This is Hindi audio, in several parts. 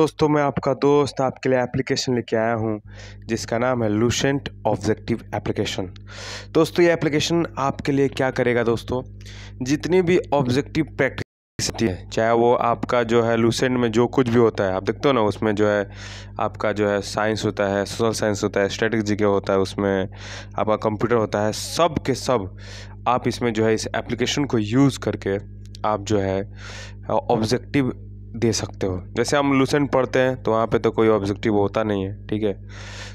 दोस्तों मैं आपका दोस्त आपके लिए एप्लीकेशन लेके आया हूँ जिसका नाम है लुसेंट ऑब्जेक्टिव एप्लीकेशन। दोस्तों ये एप्लीकेशन आपके लिए क्या करेगा दोस्तों, जितनी भी ऑब्जेक्टिव प्रैक्टिस है, चाहे वो आपका जो है लुसेंट में जो कुछ भी होता है, आप देखते हो ना, उसमें जो है आपका जो है साइंस होता है, सोशल साइंस होता है, स्टैटिस्टिक्स जीके होता है, उसमें आपका कंप्यूटर होता है, सब के सब आप इसमें जो है इस एप्लीकेशन को यूज़ करके आप जो है ऑब्जेक्टिव दे सकते हो। जैसे हम लुसेंट पढ़ते हैं तो वहाँ पे तो कोई ऑब्जेक्टिव होता नहीं है, ठीक है।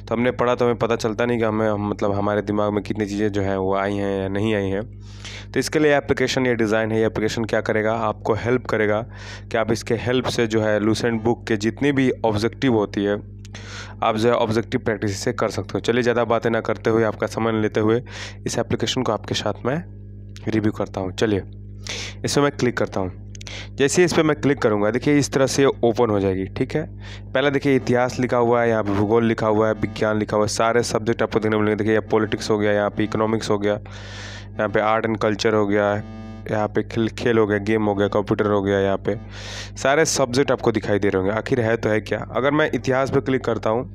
तो हमने पढ़ा तो हमें पता चलता नहीं कि मतलब हमारे दिमाग में कितनी चीज़ें जो हैं वो आई हैं या नहीं आई हैं। तो इसके लिए एप्लीकेशन ये डिज़ाइन है। ये एप्लीकेशन क्या करेगा, आपको हेल्प करेगा कि आप इसके हेल्प से जो है लुसेंट बुक के जितनी भी ऑब्जेक्टिव होती है आप जो है ऑब्जेक्टिव प्रैक्टिस से कर सकते हो। चलिए ज़्यादा बातें ना करते हुए, आपका समय लेते हुए इस एप्लीकेशन को आपके साथ मैं रिव्यू करता हूँ। चलिए इसमें मैं क्लिक करता हूँ। जैसे इस पर मैं क्लिक करूंगा, देखिए इस तरह से ओपन हो जाएगी, ठीक है। पहले देखिए इतिहास लिखा हुआ है, यहाँ पे भूगोल लिखा हुआ है, विज्ञान लिखा हुआ है, सारे सब्जेक्ट आपको देखने को मिलेंगे। देखिए यहाँ पॉलिटिक्स हो गया, यहाँ पे इकोनॉमिक्स हो गया, यहाँ पे आर्ट एंड कल्चर हो गया, यहाँ पे खेल हो गया, गेम हो गया, कंप्यूटर हो गया, यहाँ पे सारे सब्जेक्ट आपको दिखाई दे रहे होंगे। आखिर है तो है क्या। अगर मैं इतिहास पर क्लिक करता हूँ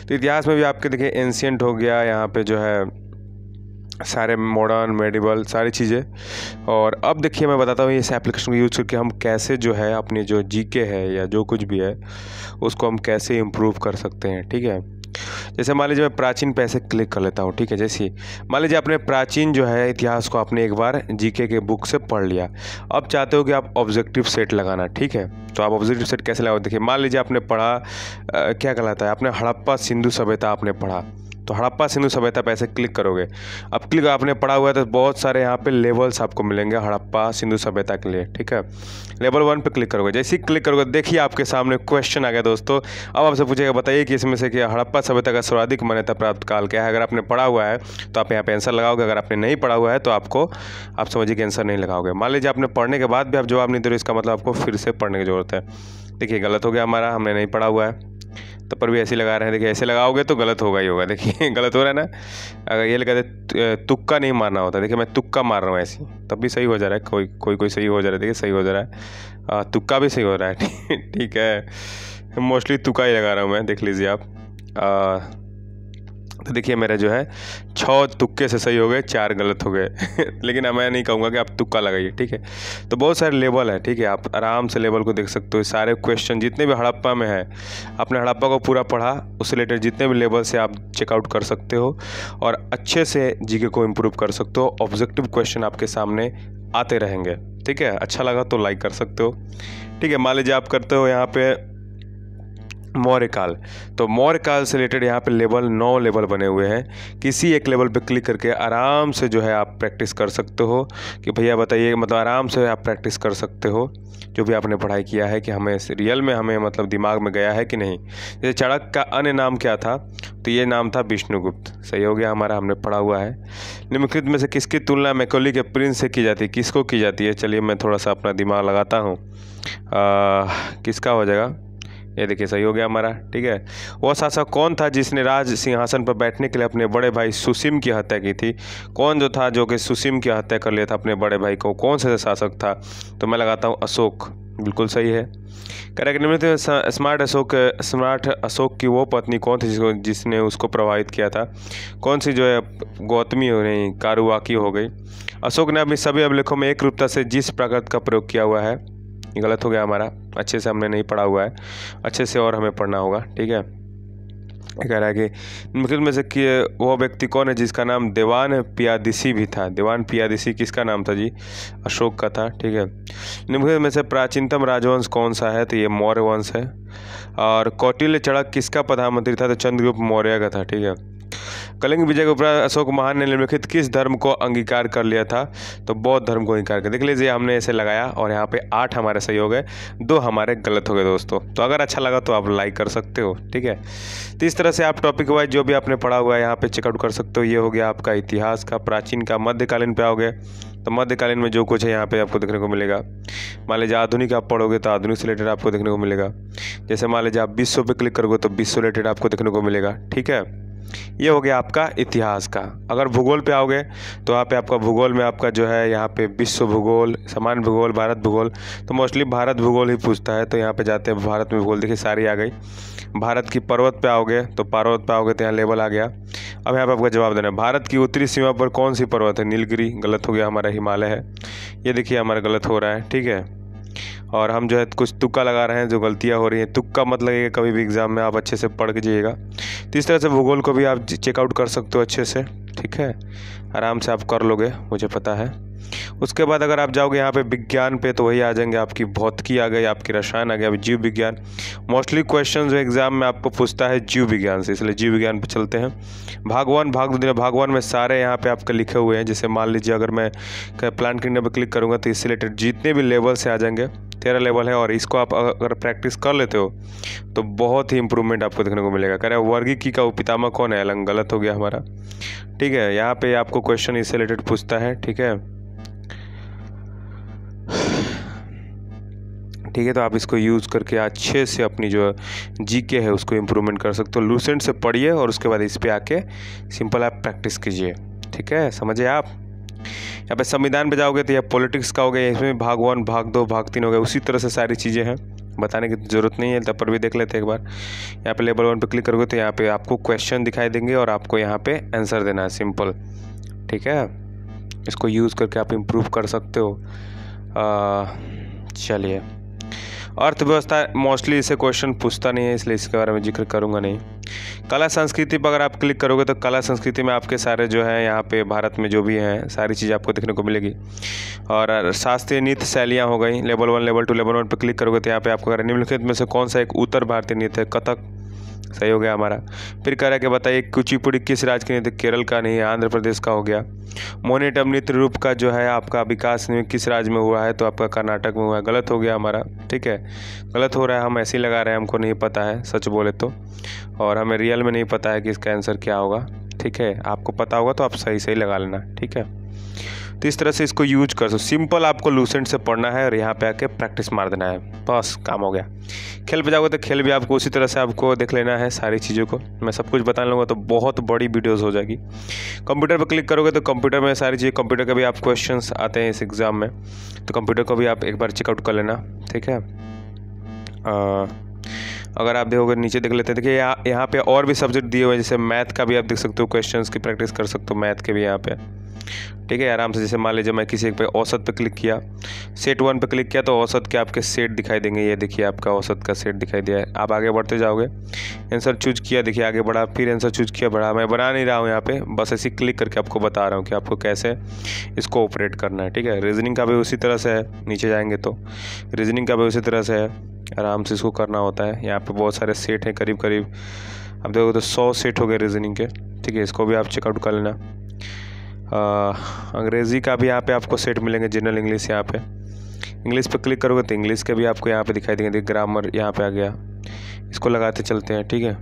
तो इतिहास में भी आपके देखिए एंशियंट हो गया, यहाँ पे जो है सारे मॉडर्न मेडिवल सारी चीज़ें। और अब देखिए मैं बताता हूँ इस एप्लीकेशन को यूज़ करके हम कैसे जो है अपनी जो जीके है या जो कुछ भी है उसको हम कैसे इम्प्रूव कर सकते हैं, ठीक है। जैसे मान लीजिए मैं प्राचीन पे ऐसे क्लिक कर लेता हूँ, ठीक है। जैसे मान लीजिए आपने प्राचीन जो है इतिहास को आपने एक बार जीके के बुक से पढ़ लिया, अब चाहते हो कि आप ऑब्जेक्टिव सेट लगाना, ठीक है। तो आप ऑब्जेक्टिव सेट कैसे लगाओ, देखिए मान लीजिए आपने पढ़ा क्या कहलाता है, आपने हड़प्पा सिंधु सभ्यता आपने पढ़ा, तो हड़प्पा सिंधु सभ्यता पे ऐसे क्लिक करोगे। अब क्लिक आपने पढ़ा हुआ है तो बहुत सारे यहाँ पे लेवल्स आपको मिलेंगे हड़प्पा सिंधु सभ्यता के लिए, ठीक है। लेवल 1 पे क्लिक करोगे। जैसे ही क्लिक करोगे देखिए आपके सामने क्वेश्चन आ गया दोस्तों। अब आपसे पूछेगा बताइए कि इसमें से कि हड़प्पा सभ्यता का सर्वाधिक मान्यता प्राप्त काल क्या है। अगर आपने पढ़ा हुआ है तो आप यहाँ पे आंसर लगाओगे, अगर आपने नहीं पढ़ा हुआ है तो आप समझिए कि आंसर नहीं लगाओगे। मान लीजिए आपने पढ़ने के बाद भी आप जवाब नहीं दे रहे, इसका मतलब आपको फिर से पढ़ने की जरूरत है। देखिए गलत हो गया हमारा, हमने नहीं पढ़ा हुआ है तो पर भी ऐसे लगा रहे हैं। देखिए ऐसे लगाओगे तो गलत होगा ही होगा, देखिए गलत हो रहा है ना। अगर ये लगा दे तुक्का नहीं मारना होता, देखिए मैं तुक्का मार रहा हूँ ऐसे तब भी सही हो जा रहा है, कोई सही हो जा रहा है, देखिए सही हो जा रहा है, तुक्का भी सही हो रहा है ठीक है। मोस्टली तुक्का ही लगा रहा हूँ मैं, देख लीजिए आप। तो देखिए मेरा जो है 6 तुक्के से सही हो गए, 4 गलत हो गए लेकिन मैं नहीं कहूँगा कि आप तुक्का लगाइए, ठीक है। तो बहुत सारे लेवल है, ठीक है, आप आराम से लेवल को देख सकते हो। सारे क्वेश्चन जितने भी हड़प्पा में है, आपने हड़प्पा को पूरा पढ़ा, उससे रिलेटेड जितने भी लेवल से आप चेकआउट कर सकते हो और अच्छे से जीके को इम्प्रूव कर सकते हो। ऑब्जेक्टिव क्वेश्चन आपके सामने आते रहेंगे, ठीक है। अच्छा लगा तो लाइक कर सकते हो, ठीक है। मान लीजिए आप करते हो यहाँ पे मौर्य काल, तो मौर्य काल से रिलेटेड यहाँ पे 9 लेवल बने हुए हैं। किसी एक लेवल पे क्लिक करके आराम से जो है आप प्रैक्टिस कर सकते हो कि भैया बताइए, मतलब आराम से आप प्रैक्टिस कर सकते हो जो भी आपने पढ़ाई किया है कि हमें रियल में हमें मतलब दिमाग में गया है कि नहीं। जैसे चाणक्य का अन्य नाम क्या था, तो ये नाम था विष्णुगुप्त, सही हो गया हमारा, हमने पढ़ा हुआ है। निम्नलिखित में से किसकी तुलना मैकॉले के प्रिंस से की जाती है, किसको की जाती है। चलिए मैं थोड़ा सा अपना दिमाग लगाता हूँ, किसका हो जाएगा, ये देखिए सही हो गया हमारा, ठीक है। वह शासक कौन था जिसने राज सिंहासन पर बैठने के लिए अपने बड़े भाई सुसीम की हत्या की थी। कौन जो था जो कि सुसीम की हत्या कर लिया था अपने बड़े भाई को, कौन सा शासक था। तो मैं लगाता हूँ अशोक, बिल्कुल सही है। करेक्ट। निम्न स्मार्ट अशोक की वो पत्नी कौन थी जिसने उसको प्रभावित किया था। कौन सी जो है गौतमी हो नहीं, कारुवाकी हो गई। अशोक ने अपनी सभी अभिलेखों में एक रूपता से जिस प्राकृत का प्रयोग किया हुआ है, ये गलत हो गया हमारा, अच्छे से हमने नहीं पढ़ा हुआ है, अच्छे से और हमें पढ़ना होगा, ठीक है। कह रहा है कि निम्नलिखित में से कि वह व्यक्ति कौन है जिसका नाम देवान पियादसी भी था। देवान पियादसी किसका नाम था जी, अशोक का था, ठीक है। निम्नलिखित में से प्राचीनतम राजवंश कौन सा है, तो ये मौर्य वंश है। और कौटिल्य चाणक्य किसका प्रधानमंत्री था, तो चंद्रगुप्त मौर्य का था, ठीक है। कलिंग विजय के उपरांत अशोक महान ने निम्नलिखित किस धर्म को अंगीकार कर लिया था, तो बौद्ध धर्म को अंगीकार कर। देख लीजिए हमने ऐसे लगाया और यहाँ पे 8 हमारे सही हो गए, 2 हमारे गलत हो गए दोस्तों। तो अगर अच्छा लगा तो आप लाइक कर सकते हो, ठीक है। तो इस तरह से आप टॉपिक वाइज जो भी आपने पढ़ा हुआ है यहाँ पे चेकआउट कर सकते हो। ये हो गया आपका इतिहास का, प्राचीन का, मध्यकालीन पे आओगे तो मध्यकालीन में जो कुछ है यहाँ पे आपको देखने को मिलेगा। मान लीजिए आधुनिक आप पढ़ोगे तो आधुनिक से रिलेटेड आपको देखने को मिलेगा। जैसे मान लीजिए आप विश्व पे क्लिक करोगे तो विश्व रिलेटेड आपको देखने को मिलेगा, ठीक है। ये हो गया आपका इतिहास का। अगर भूगोल पे आओगे तो वहाँ पे आपका भूगोल में आपका जो है यहाँ पे विश्व भूगोल, सामान्य भूगोल, भारत भूगोल, तो मोस्टली भारत भूगोल ही पूछता है, तो यहाँ पे जाते हैं भारत में भूगोल। देखिए सारी आ गई। भारत की पर्वत पे आओगे तो पर्वत पे आओगे तो यहाँ लेवल आ गया। अब यहाँ पे आपका जवाब देना है, भारत की उत्तरी सीमा पर कौन सी पर्वत है? नीलगिरी, गलत हो गया, हमारा हिमालय है। ये देखिए हमारा गलत हो रहा है, ठीक है। और हम जो है कुछ तुक्का लगा रहे हैं, जो गलतियां हो रही हैं। तुक्का मत लगेगा कभी भी एग्ज़ाम में, आप अच्छे से पढ़ के जाइएगा। तो इस तरह से भूगोल को भी आप चेकआउट कर सकते हो अच्छे से, ठीक है, आराम से आप कर लोगे, मुझे पता है। उसके बाद अगर आप जाओगे यहाँ पे विज्ञान पे तो वही आ जाएंगे, आपकी भौतिकी आ गई, आपकी रसायन आ गया, जीव विज्ञान। मोस्टली क्वेश्चन जो एग्जाम में आपको पूछता है जीव विज्ञान से, इसलिए जीव विज्ञान पे चलते हैं। भाग 1, भाग 2, भाग 1 में सारे यहाँ पे आपके लिखे हुए हैं। जैसे मान लीजिए अगर मैं प्लांट किंगडम पे क्लिक करूँगा तो इससे रिलेटेड जितने भी लेवल से आ जाएंगे, 13 लेवल है। और इसको आप अगर प्रैक्टिस कर लेते हो तो बहुत ही इंप्रूवमेंट आपको देखने को मिलेगा। कह रहे हैं वर्गीकी का पितामह कौन है? एलन, गलत हो गया हमारा, ठीक है। यहाँ पे आपको क्वेश्चन इससे रिलेटेड पूछता है, ठीक है, ठीक है। तो आप इसको यूज़ करके अच्छे से अपनी जो जीके है उसको इम्प्रूवमेंट कर सकते हो। लूसेंट से पढ़िए और उसके बाद इस पे आके सिंपल आप प्रैक्टिस कीजिए, ठीक है, समझिए आप। यहाँ पे संविधान पे जाओगे तो यह पॉलिटिक्स का हो गया, इसमें भाग 1, भाग 2, भाग 3 हो गया। उसी तरह से सारी चीज़ें हैं, बताने की ज़रूरत नहीं है, तब पर भी देख लेते हैं एक बार। यहाँ पे लेवल 1 पे क्लिक करोगे तो यहाँ पे आपको क्वेश्चन दिखाई देंगे और आपको यहाँ पे आंसर देना है, सिंपल, ठीक है। इसको यूज़ करके आप इम्प्रूव कर सकते हो। चलिए, अर्थव्यवस्था मोस्टली इसे क्वेश्चन पूछता नहीं है, इसलिए इसके बारे में जिक्र करूंगा नहीं। कला संस्कृति पर अगर आप क्लिक करोगे तो कला संस्कृति में आपके सारे जो है यहाँ पे भारत में जो भी हैं सारी चीज़ आपको देखने को मिलेगी। और शास्त्रीय नृत्य शैलियाँ हो गई, लेवल 1, लेवल 2, लेवल 1 पर क्लिक करोगे तो यहाँ पे आपको निम्नलिखित में से कौन सा एक उत्तर भारतीय नृत्य है? कथक, सही हो गया हमारा। फिर कह रहा है कि बताइए कुचिपुड़ी किस राज्य के नृत्य? केरल का नहीं, आंध्र प्रदेश का हो गया। मोहिनीअट्टम नृत्य रूप का जो है आपका विकास किस राज्य में हुआ है? तो आपका कर्नाटक में हुआ है, गलत हो गया हमारा, ठीक है, गलत हो रहा है, हम ऐसे ही लगा रहे हैं, हमको नहीं पता है सच बोले तो, और हमें रियल में नहीं पता है कि इसका आंसर क्या होगा, ठीक है। आपको पता होगा तो आप सही सही लगा लेना, ठीक है। तो इस तरह से इसको यूज कर सकते। सिंपल आपको लूसेंट से पढ़ना है और यहाँ पे आके प्रैक्टिस मार देना है, बस काम हो गया। खेल पे जाओगे तो खेल भी आपको उसी तरह से आपको देख लेना है सारी चीज़ों को। मैं सब कुछ बता लूँगा तो बहुत बड़ी वीडियोस हो जाएगी। कंप्यूटर पर क्लिक करोगे तो कंप्यूटर में सारी चीज़ें, कंप्यूटर के भी आप क्वेश्चंस आते हैं इस एग्ज़ाम में, तो कंप्यूटर को भी आप एक बार चेकआउट कर लेना, ठीक है। अगर आप देखोगे नीचे देख लेते हैं, देखिए यहाँ पे और भी सब्जेक्ट दिए हुए हैं, जैसे मैथ का भी आप देख सकते हो, क्वेश्चंस की प्रैक्टिस कर सकते हो मैथ के भी यहाँ पे, ठीक है, आराम से। जैसे मान लीजिए मैं किसी एक पे औसत पे क्लिक किया, सेट 1 पे क्लिक किया तो औसत के आपके सेट दिखाई देंगे। ये देखिए आपका औसत का सेट दिखाई दिया है। आप आगे बढ़ते जाओगे, आंसर चूज किया, देखिए आगे बढ़ा, फिर आंसर चूज किया, बढ़ा। मैं बना नहीं रहा हूँ यहाँ पे, बस ऐसे क्लिक करके आपको बता रहा हूँ कि आपको कैसे इसको ऑपरेट करना है, ठीक है। रीजनिंग का भी उसी तरह से है, नीचे जाएंगे तो रीजनिंग का भी उसी तरह से है, आराम से इसको करना होता है। यहाँ पे बहुत सारे सेट हैं, करीब करीब आप देखोगे तो 100 सेट हो गए रीजनिंग के, ठीक है। इसको भी आप चेकआउट कर लेना। अंग्रेज़ी का भी यहाँ पे आपको सेट मिलेंगे, जनरल इंग्लिश, यहाँ पे इंग्लिश पे क्लिक करोगे तो इंग्लिश के भी आपको यहाँ पे दिखाई देंगे। देखिए ग्रामर यहाँ पे आ गया, इसको लगाते चलते हैं, ठीक है,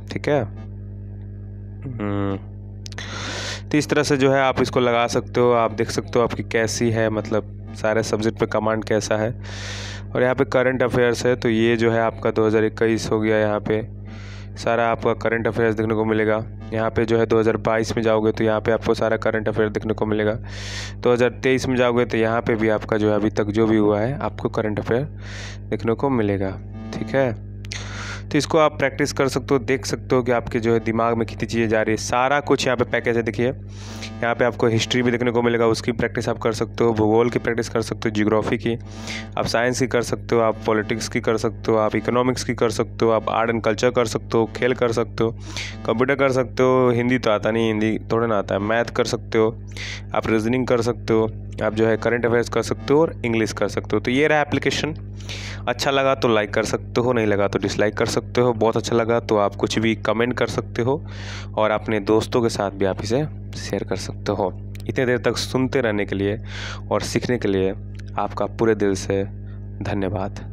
ठीक है। तो इस तरह से जो है आप इसको लगा सकते हो, आप देख सकते हो आपकी कैसी है, मतलब सारे सब्जेक्ट पे कमांड कैसा है। और यहाँ पे करंट अफेयर्स है, तो ये जो है आपका 2021 हो गया, यहाँ पे सारा आपका करंट अफेयर्स देखने को मिलेगा। यहाँ पे जो है 2022 में जाओगे तो यहाँ पे आपको सारा करंट अफेयर देखने को मिलेगा। 2023 में जाओगे तो यहाँ पे भी आपका जो है अभी तक जो भी हुआ है आपको करंट अफेयर देखने को मिलेगा, ठीक है। तो इसको आप प्रैक्टिस कर सकते हो, देख सकते हो कि आपके जो है दिमाग में कितनी चीज़ें जा रही है, सारा कुछ यहाँ पे पैकेज है। देखिए यहाँ पे आपको हिस्ट्री भी देखने को मिलेगा, उसकी प्रैक्टिस आप कर सकते हो, भूगोल की प्रैक्टिस कर सकते हो, जियोग्राफी की, आप साइंस की कर सकते हो, आप पॉलिटिक्स की कर सकते हो, आप इकोनॉमिक्स की कर सकते हो, आप आर्ट एंड कल्चर कर सकते हो, खेल कर सकते हो, कंप्यूटर कर सकते हो, हिंदी तो आता नहीं, हिंदी थोड़ा ना आता है, मैथ कर सकते हो, आप रीजनिंग कर सकते हो, आप जो है करंट अफेयर्स कर सकते हो और इंग्लिश कर सकते हो। तो ये रहा एप्लीकेशन। अच्छा लगा तो लाइक कर सकते हो, नहीं लगा तो डिसलाइक कर सकते हो। बहुत अच्छा लगा तो आप कुछ भी कमेंट कर सकते हो और अपने दोस्तों के साथ भी आप इसे शेयर कर सकते हो। इतने देर तक सुनते रहने के लिए और सीखने के लिए आपका पूरे दिल से धन्यवाद।